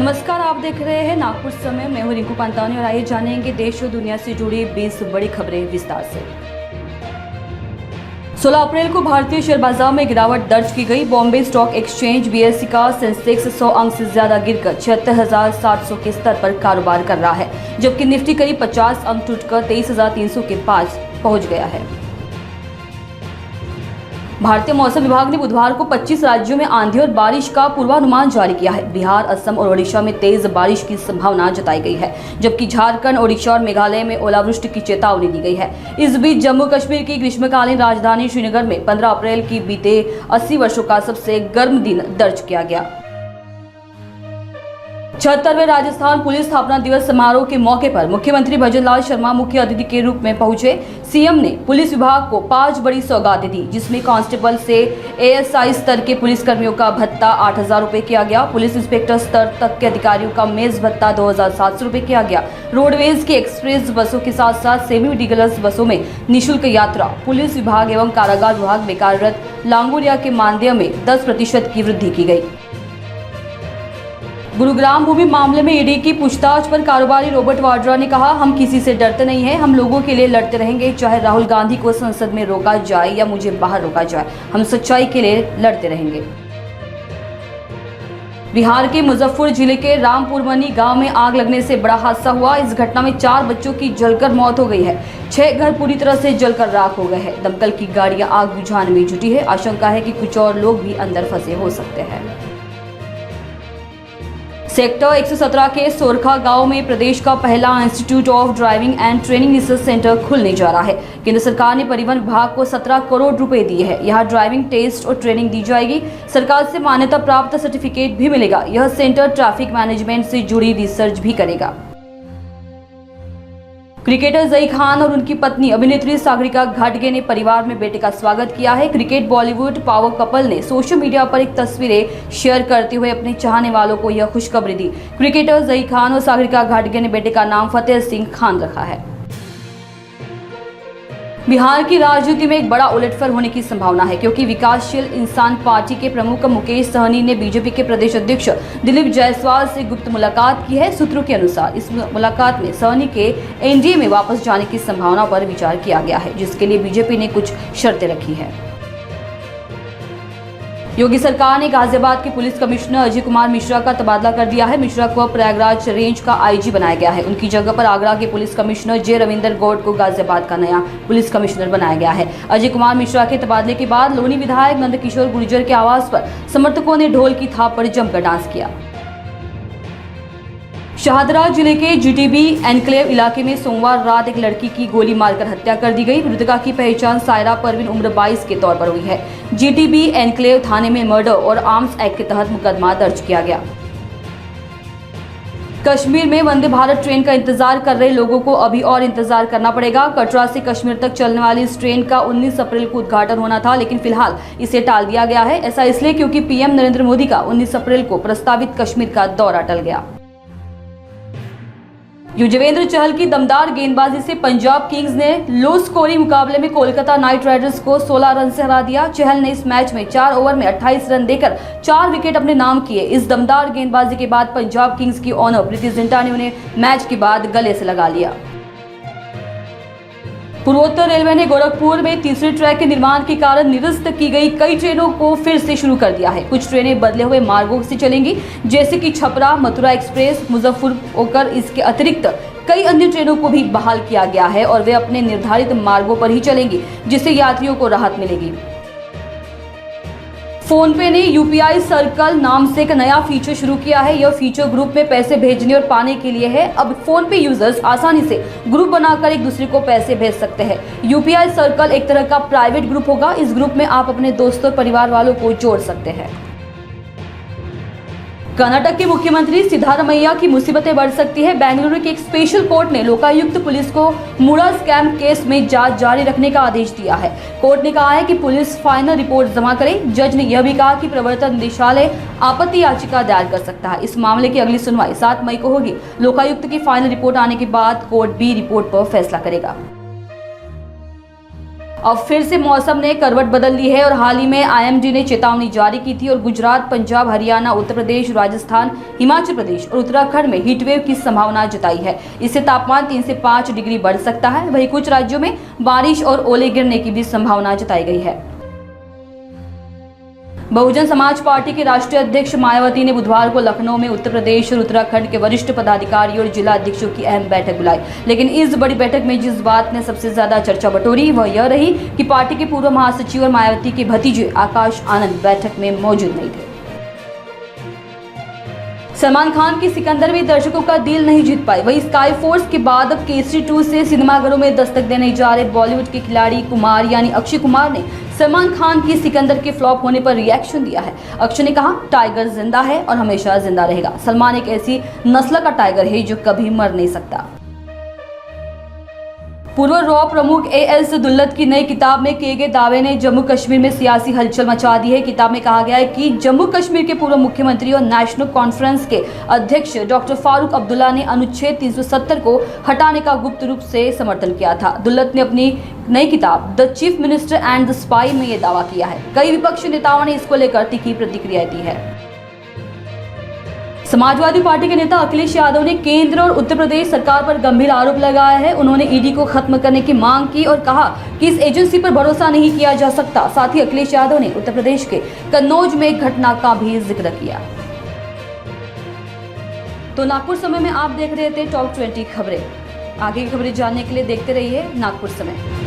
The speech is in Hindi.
नमस्कार, आप देख रहे हैं नागपुर समय। मैं हूं रिंकू पंतानी और आइए जानेंगे देश और दुनिया से जुड़ी 20 बड़ी खबरें विस्तार से। 16 अप्रैल को भारतीय शेयर बाजार में गिरावट दर्ज की गई। बॉम्बे स्टॉक एक्सचेंज BSE का सेंसेक्स 100 अंक से ज्यादा गिरकर 76,700 के स्तर पर कारोबार कर रहा है, जबकि निफ्टी करीब 50 अंक टूटकर 23,300 के पास पहुंच गया है। भारतीय मौसम विभाग ने बुधवार को 25 राज्यों में आंधी और बारिश का पूर्वानुमान जारी किया है। बिहार, असम और ओडिशा में तेज बारिश की संभावना जताई गई है, जबकि झारखंड, ओडिशा और मेघालय में ओलावृष्टि की चेतावनी दी गई है। इस बीच जम्मू कश्मीर की ग्रीष्मकालीन राजधानी श्रीनगर में 15 अप्रैल की बीते 80 वर्षों का सबसे गर्म दिन दर्ज किया गया। 76वें राजस्थान पुलिस स्थापना दिवस समारोह के मौके पर मुख्यमंत्री भजनलाल शर्मा मुख्य अतिथि के रूप में पहुंचे। सीएम ने पुलिस विभाग को 5 बड़ी सौगातें दी, जिसमें कांस्टेबल से ASI स्तर के पुलिसकर्मियों का भत्ता 8,000 रुपए किया गया। पुलिस इंस्पेक्टर स्तर तक के अधिकारियों का मेज भत्ता 2,700 रुपए किया गया। रोडवेज की एक्सप्रेस बसों के साथ साथ सेमी डिगलस बसों में निःशुल्क यात्रा। पुलिस विभाग एवं कारागार विभाग में कार्यरत लांगोरिया के मानदेय में 10% की वृद्धि की गई। गुरुग्राम भूमि मामले में ईडी की पूछताछ पर कारोबारी रॉबर्ट वाड्रा ने कहा, हम किसी से डरते नहीं हैं, हम लोगों के लिए लड़ते रहेंगे। चाहे राहुल गांधी को संसद में रोका जाए या मुझे बाहर रोका जाए, हम सच्चाई के लिए लड़ते रहेंगे। बिहार के मुजफ्फरपुर जिले के रामपुरमनी गांव में आग लगने से बड़ा हादसा हुआ। इस घटना में 4 बच्चों की जलकर मौत हो गई है। 6 घर पूरी तरह से जलकर राख हो गए हैं। दमकल की गाड़ियां आग बुझाने में जुटी है। आशंका है कि कुछ और लोग भी अंदर फंसे हो सकते हैं। सेक्टर 117 के सोरखा गांव में प्रदेश का पहला institute of driving and training research centre खुलने जा रहा है। केंद्र सरकार ने परिवहन विभाग को 17 करोड़ रुपए दिए हैं। यहां ड्राइविंग टेस्ट और ट्रेनिंग दी जाएगी। सरकार से मान्यता प्राप्त सर्टिफिकेट भी मिलेगा। यह सेंटर ट्रैफिक मैनेजमेंट से जुड़ी रिसर्च भी करेगा। क्रिकेटर ज़ई खान और उनकी पत्नी अभिनेत्री सागरिका घाटगे ने परिवार में बेटे का स्वागत किया है। क्रिकेट बॉलीवुड पावर कपल ने सोशल मीडिया पर एक तस्वीरें शेयर करते हुए अपने चाहने वालों को यह खुशखबरी दी। क्रिकेटर ज़ई खान और सागरिका घाटगे ने बेटे का नाम फतेह सिंह खान रखा है। बिहार की राजनीति में एक बड़ा उलटफेर होने की संभावना है, क्योंकि विकासशील इंसान पार्टी के प्रमुख मुकेश सहनी ने बीजेपी के प्रदेश अध्यक्ष दिलीप जायसवाल से गुप्त मुलाकात की है। सूत्रों के अनुसार इस मुलाकात में सहनी के एनडीए में वापस जाने की संभावना पर विचार किया गया है, जिसके लिए बीजेपी ने कुछ शर्तें रखी है। योगी सरकार ने गाजियाबाद के पुलिस कमिश्नर अजय कुमार मिश्रा का तबादला कर दिया है। मिश्रा को प्रयागराज रेंज का IG बनाया गया है। उनकी जगह पर आगरा के पुलिस कमिश्नर जे रविंदर गौड़ को गाजियाबाद का नया पुलिस कमिश्नर बनाया गया है। अजय कुमार मिश्रा के तबादले के बाद लोनी विधायक नंदकिशोर गुर्जर के आवास पर समर्थकों ने ढोल की थाप पर जमकर डांस किया। शाहदरा जिले के GTB एनक्लेव इलाके में सोमवार रात एक लड़की की गोली मारकर हत्या कर दी गई। मृतका की पहचान सायरा परवीन उम्र 22 के तौर पर हुई है। GTB एनक्लेव थाने में मर्डर और आर्म्स एक्ट के तहत मुकदमा दर्ज किया गया। कश्मीर में वंदे भारत ट्रेन का इंतजार कर रहे लोगों को अभी और इंतजार करना पड़ेगा। कटरा से कश्मीर तक चलने वाली इस ट्रेन का 19 अप्रैल को उद्घाटन होना था, लेकिन फिलहाल इसे टाल दिया गया है। ऐसा इसलिए क्योंकि PM नरेंद्र मोदी का 19 अप्रैल को प्रस्तावित कश्मीर का दौरा टल गया। युजवेंद्र चहल की दमदार गेंदबाजी से पंजाब किंग्स ने लो स्कोरिंग मुकाबले में कोलकाता नाइट राइडर्स को 16 रन से हरा दिया। चहल ने इस मैच में 4 ओवर में 28 रन देकर 4 विकेट अपने नाम किए। इस दमदार गेंदबाजी के बाद पंजाब किंग्स की ओनर प्रीति जिंटा ने उन्हें मैच के बाद गले से लगा लिया। पूर्वोत्तर रेलवे ने गोरखपुर में तीसरे ट्रैक के निर्माण के कारण निरस्त की गई कई ट्रेनों को फिर से शुरू कर दिया है। कुछ ट्रेनें बदले हुए मार्गों से चलेंगी, जैसे कि छपरा मथुरा एक्सप्रेस, मुजफ्फरपुर होकर। इसके अतिरिक्त कई अन्य ट्रेनों को भी बहाल किया गया है और वे अपने निर्धारित मार्गों पर ही चलेंगी, जिससे यात्रियों को राहत मिलेगी। फोनपे ने UPI सर्कल नाम से एक नया फीचर शुरू किया है। यह फीचर ग्रुप में पैसे भेजने और पाने के लिए है। अब फोनपे यूजर्स आसानी से ग्रुप बनाकर एक दूसरे को पैसे भेज सकते हैं। UPI सर्कल एक तरह का प्राइवेट ग्रुप होगा। इस ग्रुप में आप अपने दोस्तों और परिवार वालों को जोड़ सकते हैं। कर्नाटक के मुख्यमंत्री सिद्धारमैया की मुसीबतें बढ़ सकती है। बेंगलुरु की एक स्पेशल कोर्ट ने लोकायुक्त पुलिस को मुड़ा स्कैम केस में जांच जारी रखने का आदेश दिया है। कोर्ट ने कहा है कि पुलिस फाइनल रिपोर्ट जमा करे। जज ने यह भी कहा कि प्रवर्तन निदेशालय आपत्ति याचिका दायर कर सकता है। इस मामले की अगली सुनवाई 7 मई को होगी। लोकायुक्त की फाइनल रिपोर्ट आने के बाद कोर्ट भी रिपोर्ट पर फैसला करेगा। अब फिर से मौसम ने करवट बदल ली है और हाल ही में आईएमडी ने चेतावनी जारी की थी और गुजरात, पंजाब, हरियाणा, उत्तर प्रदेश, राजस्थान, हिमाचल प्रदेश और उत्तराखंड में हीटवेव की संभावना जताई है। इससे तापमान 3 से 5 डिग्री बढ़ सकता है। वहीं कुछ राज्यों में बारिश और ओले गिरने की भी संभावना जताई गई है। बहुजन समाज पार्टी के राष्ट्रीय अध्यक्ष मायावती ने बुधवार को लखनऊ में उत्तर प्रदेश और उत्तराखंड के वरिष्ठ पदाधिकारियों और जिला अध्यक्षों की अहम बैठक बुलाई। लेकिन इस बड़ी बैठक में जिस बात ने सबसे ज्यादा चर्चा बटोरी वह यह रही कि पार्टी के पूर्व महासचिव और मायावती के भतीजे आकाश आनंद बैठक में मौजूद नहीं थे। सलमान खान की सिकंदर भी दर्शकों का दिल नहीं जीत पाई। वहीं स्काई फोर्स के बाद अब केसरी 2 से सिनेमाघरों में दस्तक देने जा रहे बॉलीवुड के खिलाड़ी कुमार यानी अक्षय कुमार ने सलमान खान की सिकंदर के फ्लॉप होने पर रिएक्शन दिया है। अक्षय ने कहा, टाइगर जिंदा है और हमेशा जिंदा रहेगा। सलमान एक ऐसी नस्ल का टाइगर है जो कभी मर नहीं सकता। पूर्व रॉ प्रमुख एएस दुल्लत की नई किताब में किए गए दावे ने जम्मू कश्मीर में सियासी हलचल मचा दी है। किताब में कहा गया है कि जम्मू कश्मीर के पूर्व मुख्यमंत्री और नेशनल कॉन्फ्रेंस के अध्यक्ष डॉक्टर फारूक अब्दुल्ला ने अनुच्छेद 370 को हटाने का गुप्त रूप से समर्थन किया था। दुल्लत ने अपनी नई किताब the chief minister and the spy में यह दावा किया है। कई विपक्षी नेताओं ने इसको लेकर तीखी प्रतिक्रिया दी है। समाजवादी पार्टी के नेता अखिलेश यादव ने केंद्र और उत्तर प्रदेश सरकार पर गंभीर आरोप लगाया है। उन्होंने ईडी को खत्म करने की मांग की और कहा कि इस एजेंसी पर भरोसा नहीं किया जा सकता। साथ ही अखिलेश यादव ने उत्तर प्रदेश के कन्नौज में एक घटना का भी जिक्र किया। तो नागपुर समय में आप देख रहे थे टॉप 20 खबरें। आगे की खबरें जानने के लिए देखते रहिए नागपुर समय।